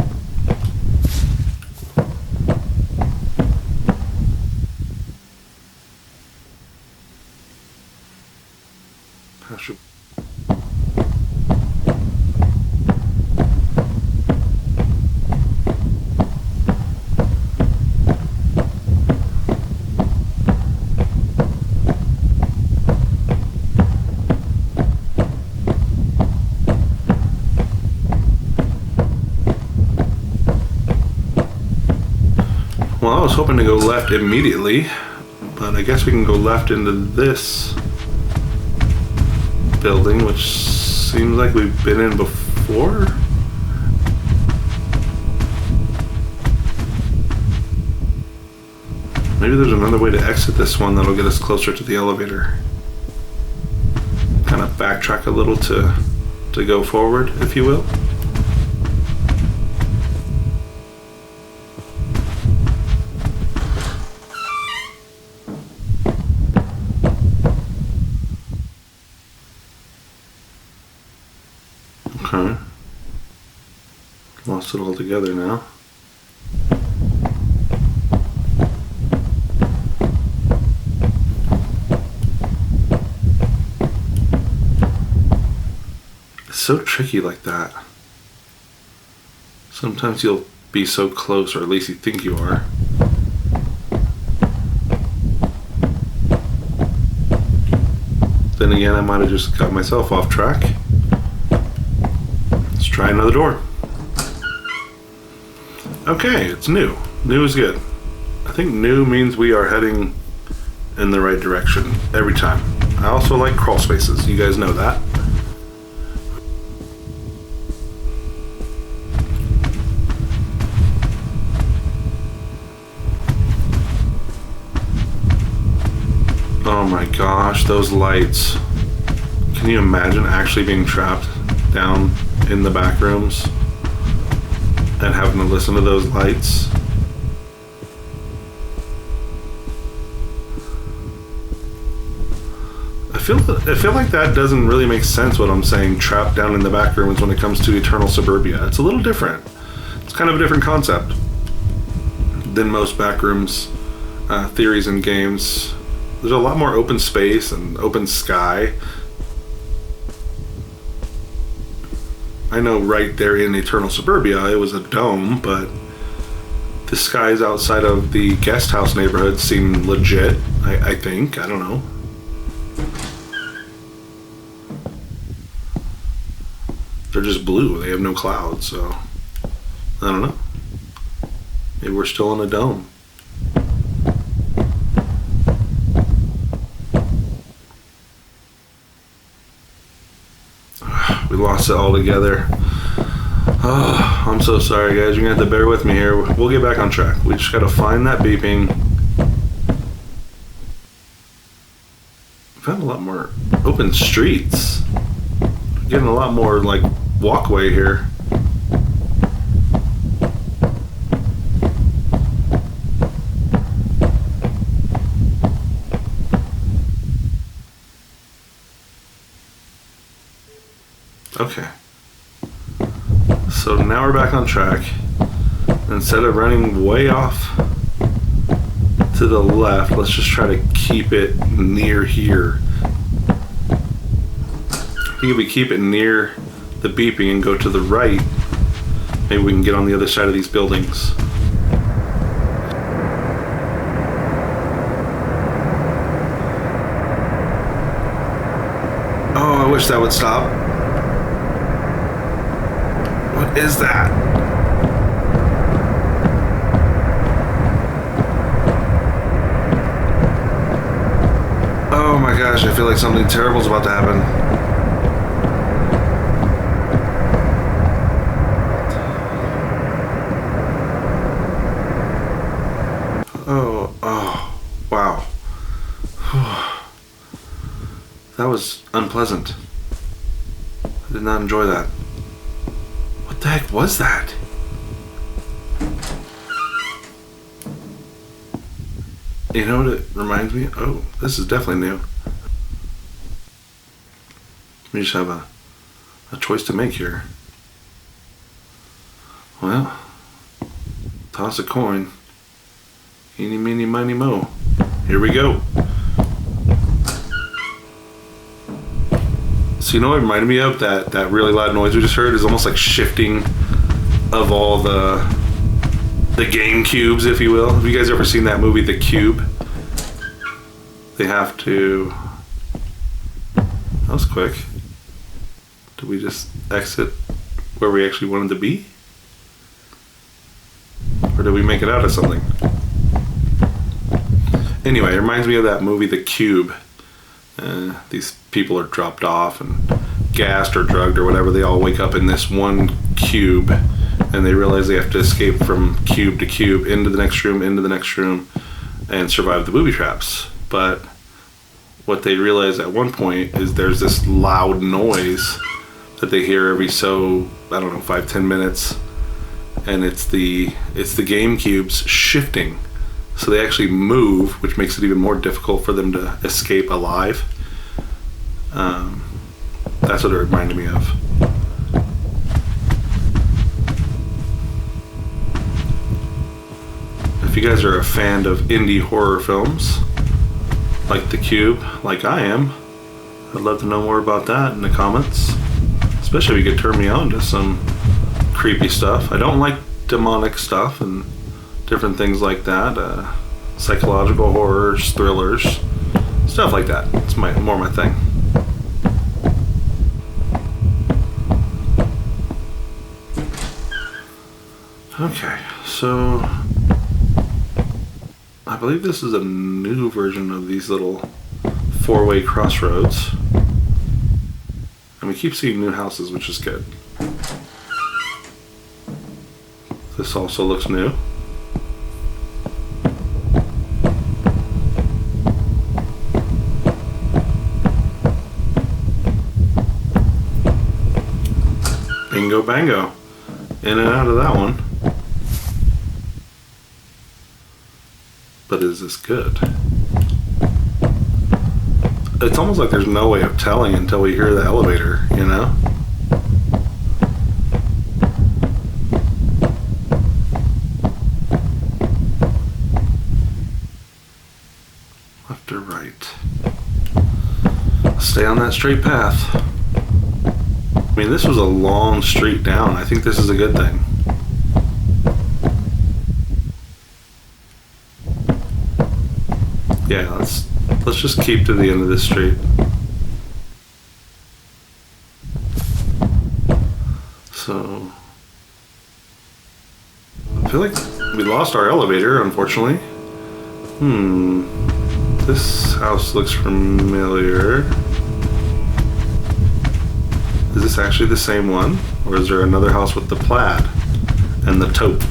Well, I was hoping to go left immediately, but I guess we can go left into this building, which seems like we've been in before. Maybe there's another way to exit this one that'll get us closer to the elevator. Kind of backtrack a little to go forward, if you will. Okay. Lost it all together now. It's so tricky like that. Sometimes you'll be so close, or at least you think you are. Then again, I might have just got myself off track. Let's try another door. Okay, it's new. New is good. I think new means we are heading in the right direction every time. I also like crawl spaces. You guys know that. Oh my gosh, those lights. Can you imagine actually being trapped down in the back rooms and having to listen to those lights? I feel like that doesn't really make sense what I'm saying, trapped down in the back rooms when it comes to Eternal Suburbia. It's a little different. It's kind of a different concept than most backrooms theories in games. There's a lot more open space and open sky. I know right there in Eternal Suburbia it was a dome, but the skies outside of the guest house neighborhood seem legit, I think. I don't know. They're just blue. They have no clouds, so I don't know. Maybe we're still in a dome. We lost it all together. Oh, I'm so sorry, guys. You're gonna have to bear with me here. We'll get back on track. We just gotta find that beeping. Found a lot more open streets. Getting a lot more like walkway here. Okay. So now we're back on track. Instead of running way off to the left, let's just try to keep it near here. I think if we keep it near the beeping and go to the right, maybe we can get on the other side of these buildings. Oh, I wish that would stop. What is that? Oh my gosh, I feel like something terrible is about to happen. Oh, wow. That was unpleasant. I did not enjoy that. What the heck was that? You know what it reminds me of? Oh, this is definitely new. We just have a choice to make here. Well, toss a coin. Eeny, meeny, miny, mo. Here we go. So you know what it reminded me of? That really loud noise we just heard is almost like shifting of all the game cubes, if you will. Have you guys ever seen that movie, The Cube? They have to... That was quick. Did we just exit where we actually wanted to be? Or did we make it out of something? Anyway, it reminds me of that movie, The Cube. These people are dropped off and gassed or drugged or whatever. They all wake up in this one cube, and they realize they have to escape from cube to cube, into the next room, and survive the booby traps. But what they realize at one point is there's this loud noise that they hear every 5-10 minutes, and it's the game cubes shifting. So they actually move, which makes it even more difficult for them to escape alive. That's what it reminded me of. If you guys are a fan of indie horror films, like The Cube, like I am, I'd love to know more about that in the comments. Especially if you could turn me on to some creepy stuff. I don't like demonic stuff and different things like that, psychological horrors, thrillers, stuff like that. It's more my thing. Okay, so I believe this is a new version of these little four-way crossroads, and we keep seeing new houses, which is good. This also looks new. Bingo bango. In and out of that one. But is this good? It's almost like there's no way of telling until we hear the elevator, you know? Left or right? Stay on that straight path. I mean, this was a long street down. I think this is a good thing. Yeah, let's just keep to the end of this street. So I feel like we lost our elevator, unfortunately. This house looks familiar. Is this actually the same one? Or is there another house with the plaid and the taupe?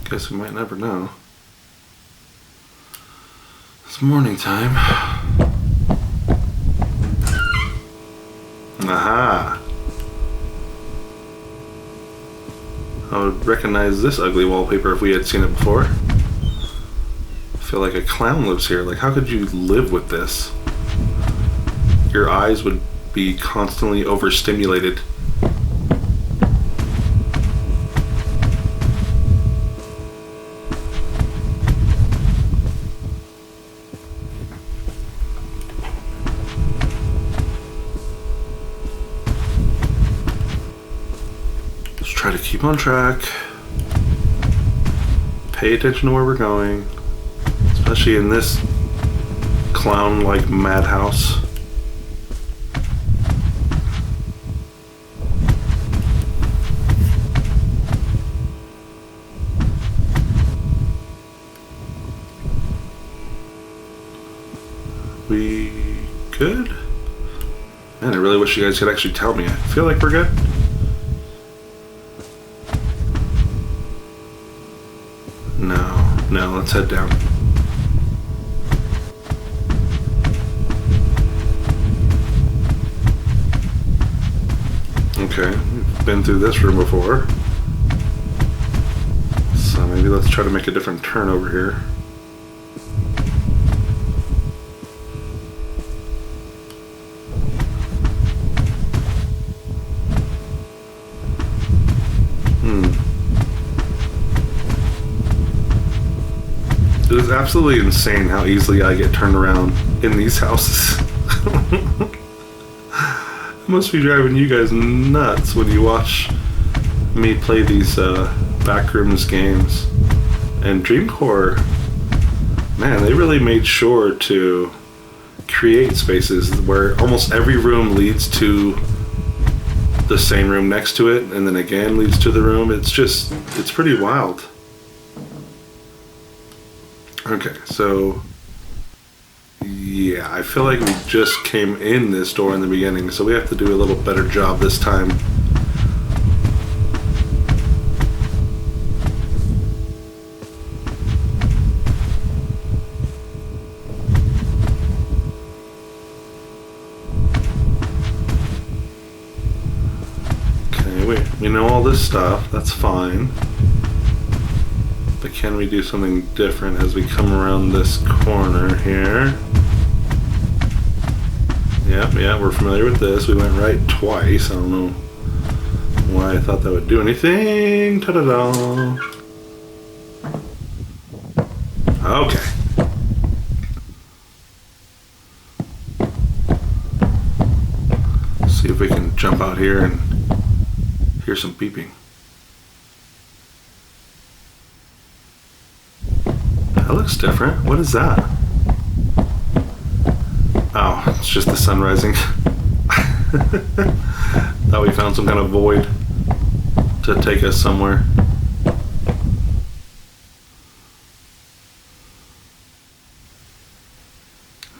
Guess we might never know. It's morning time. Aha! I would recognize this ugly wallpaper if we had seen it before. feel like a clown lives here. Like, how could you live with this? Your eyes would be constantly overstimulated. Let's try to keep on track. Pay attention to where we're going, especially in this clown-like madhouse. We good? Man, I really wish you guys could actually tell me. I feel like we're good. No, let's head down. Okay, we've been through this room before. So maybe let's try to make a different turn over here. It is absolutely insane how easily I get turned around in these houses. It must be driving you guys nuts when you watch me play these Backrooms games. And DREAMCORE, man, they really made sure to create spaces where almost every room leads to the same room next to it, and then again leads to the room. It's pretty wild. Okay, so yeah, I feel like we just came in this door in the beginning, so we have to do a little better job this time. Okay, we know all this stuff, that's fine. But can we do something different as we come around this corner here? Yeah, we're familiar with this. We went right twice. I don't know why I thought that would do anything. Ta-da-da! Okay. See if we can jump out here and hear some beeping. That looks different. What is that? Oh, it's just the sun rising. Thought we found some kind of void to take us somewhere.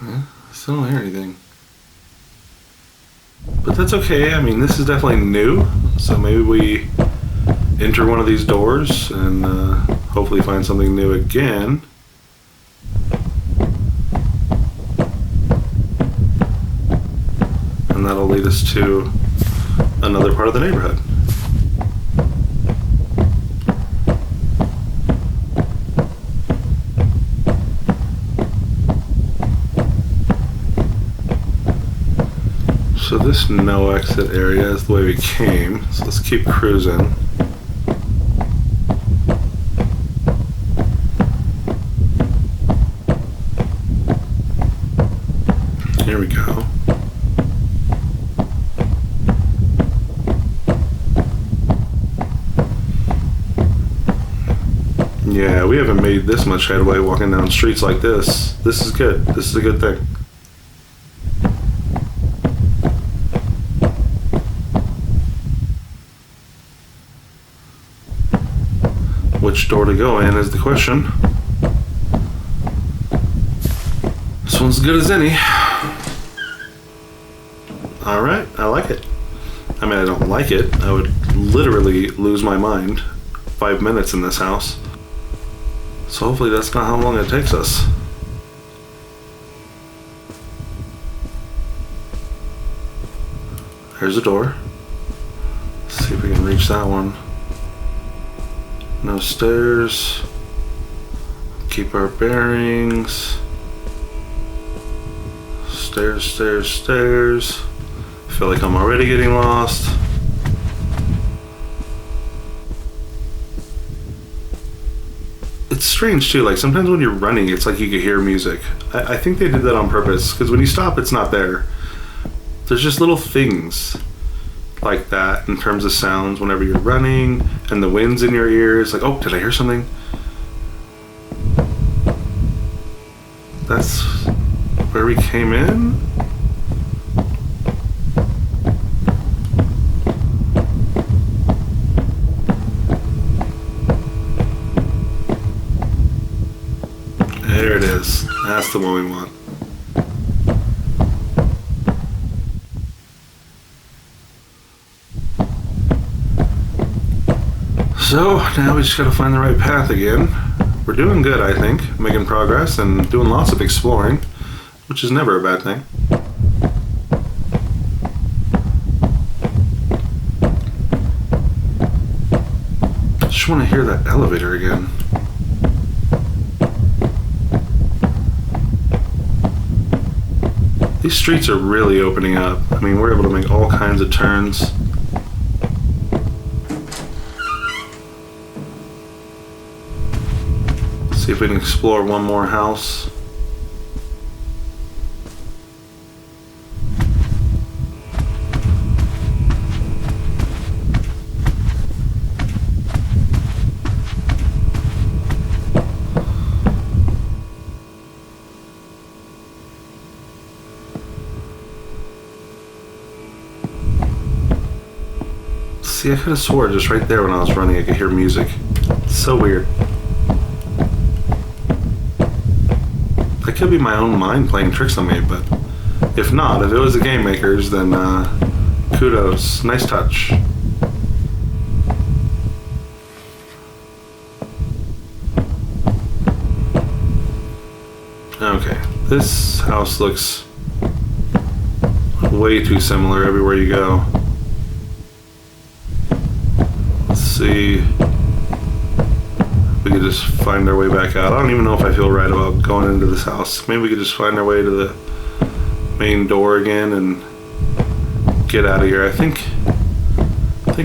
I still don't hear anything. But that's okay. I mean, this is definitely new. So maybe we enter one of these doors and hopefully find something new again. And that'll lead us to another part of the neighborhood. So this no exit area is the way we came, so let's keep cruising. Here we go. Yeah, we haven't made this much headway walking down streets like this. This is good. This is a good thing. Which door to go in is the question. This one's as good as any. Alright, I like it. I mean, I don't like it. I would literally lose my mind 5 minutes in this house. So hopefully that's not how long it takes us. There's a door. Let's see if we can reach that one. No stairs. Keep our bearings. Stairs, stairs, stairs. I feel like I'm already getting lost. It's strange too, like sometimes when you're running, it's like you can hear music. I think they did that on purpose, because when you stop, it's not there. There's just little things like that in terms of sounds whenever you're running, and the wind's in your ears, like, oh, did I hear something? That's where we came in? There it is. That's the one we want. So now we just gotta find the right path again. We're doing good, I think, making progress and doing lots of exploring, which is never a bad thing. I just want to hear that elevator again. These streets are really opening up. I mean, we're able to make all kinds of turns. See if we can explore one more house. See, I could have swore just right there when I was running I could hear music. It's so weird. That could be my own mind playing tricks on me, but if not, if it was the game makers, then kudos. Nice touch. Okay, this house looks way too similar everywhere you go. Let's see. We could just find our way back out. I don't even know if I feel right about going into this house. Maybe we could just find our way to the main door again and get out of here. I think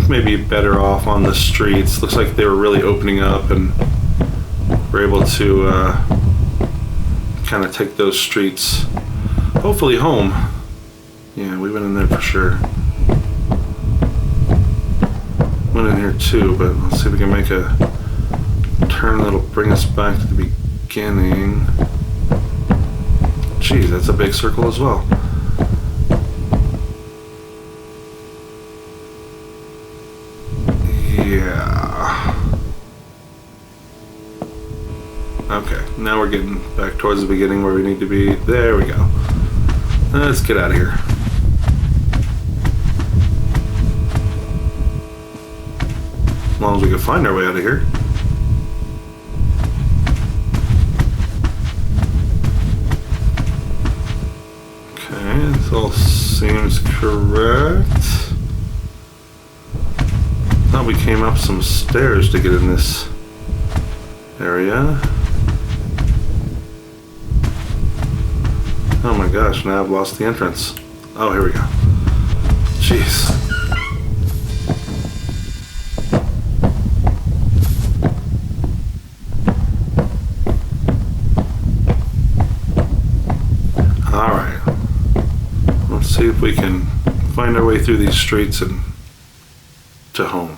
maybe better off on the streets. Looks like they were really opening up and we're able to kind of take those streets hopefully home. Yeah, we went in there for sure. Went in here too, but let's see if we can make a turn that'll bring us back to the beginning. Geez, that's a big circle as well. Yeah. Okay, now we're getting back towards the beginning where we need to be. There we go. Let's get out of here. As long as we can find our way out of here. This all seems correct. Thought we came up some stairs to get in this area. Oh my gosh, now I've lost the entrance. Oh, here we go. Jeez. See if we can find our way through these streets and to home.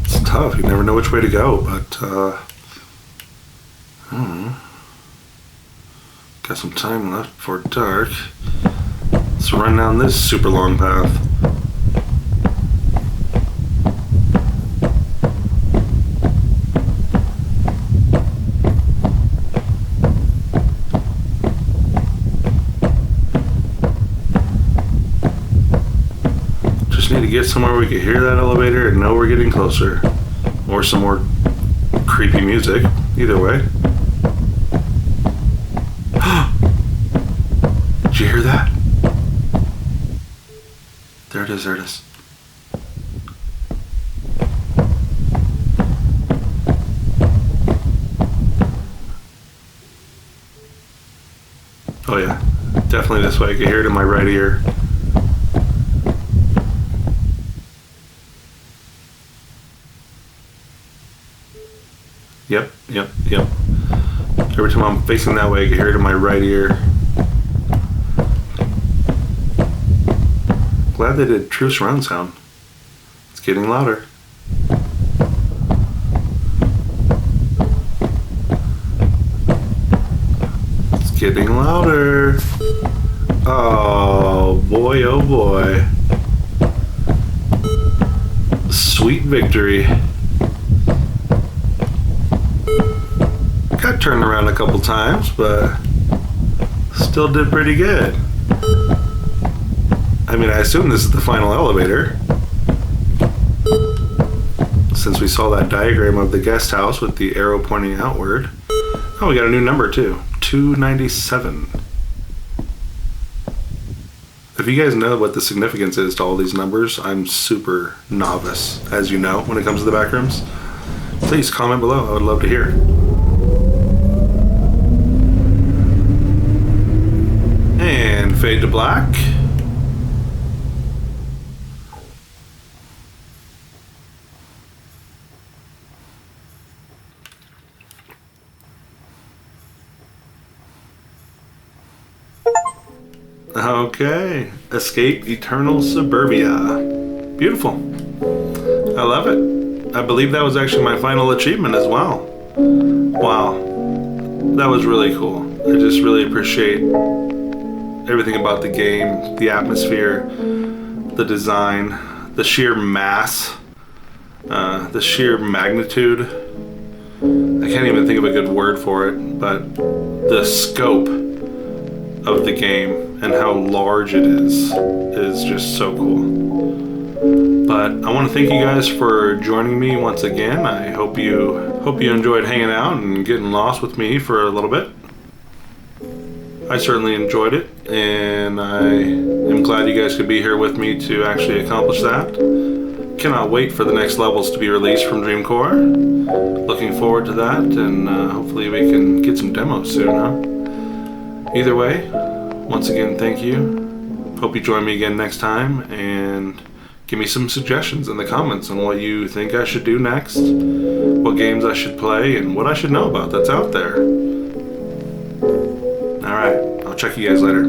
It's tough, you never know which way to go, but I don't know. Got some time left before dark. Let's run down this super long path. Need to get somewhere we can hear that elevator and know we're getting closer, or some more creepy music. Either way. Did you hear that? There it is, there it is. Oh yeah, definitely this way. I can hear it in my right ear. Yep. Every time I'm facing that way, I can hear it in my right ear. Glad they did true surround sound. It's getting louder. It's getting louder. Oh boy, oh boy. Sweet victory. Got turned around a couple times, but still did pretty good. I mean, I assume this is the final elevator, since we saw that diagram of the guest house with the arrow pointing outward. Oh, we got a new number too, 297. If you guys know what the significance is to all these numbers, I'm super novice, as you know, when it comes to the Backrooms. Please comment below, I would love to hear. And fade to black. Okay, Escape Eternal Suburbia. Beautiful. I love it. I believe that was actually my final achievement as well. Wow, that was really cool. I just really appreciate everything about the game, the atmosphere, the design, the sheer mass, the sheer magnitude. I can't even think of a good word for it, but the scope of the game and how large it is just so cool. But I want to thank you guys for joining me once again. I hope you enjoyed hanging out and getting lost with me for a little bit. I certainly enjoyed it, and I am glad you guys could be here with me to actually accomplish that. Cannot wait for the next levels to be released from DREAMCORE. Looking forward to that, and hopefully we can get some demos soon, huh? Either way, once again, thank you. Hope you join me again next time, and give me some suggestions in the comments on what you think I should do next, what games I should play, and what I should know about that's out there. Alright, I'll check you guys later.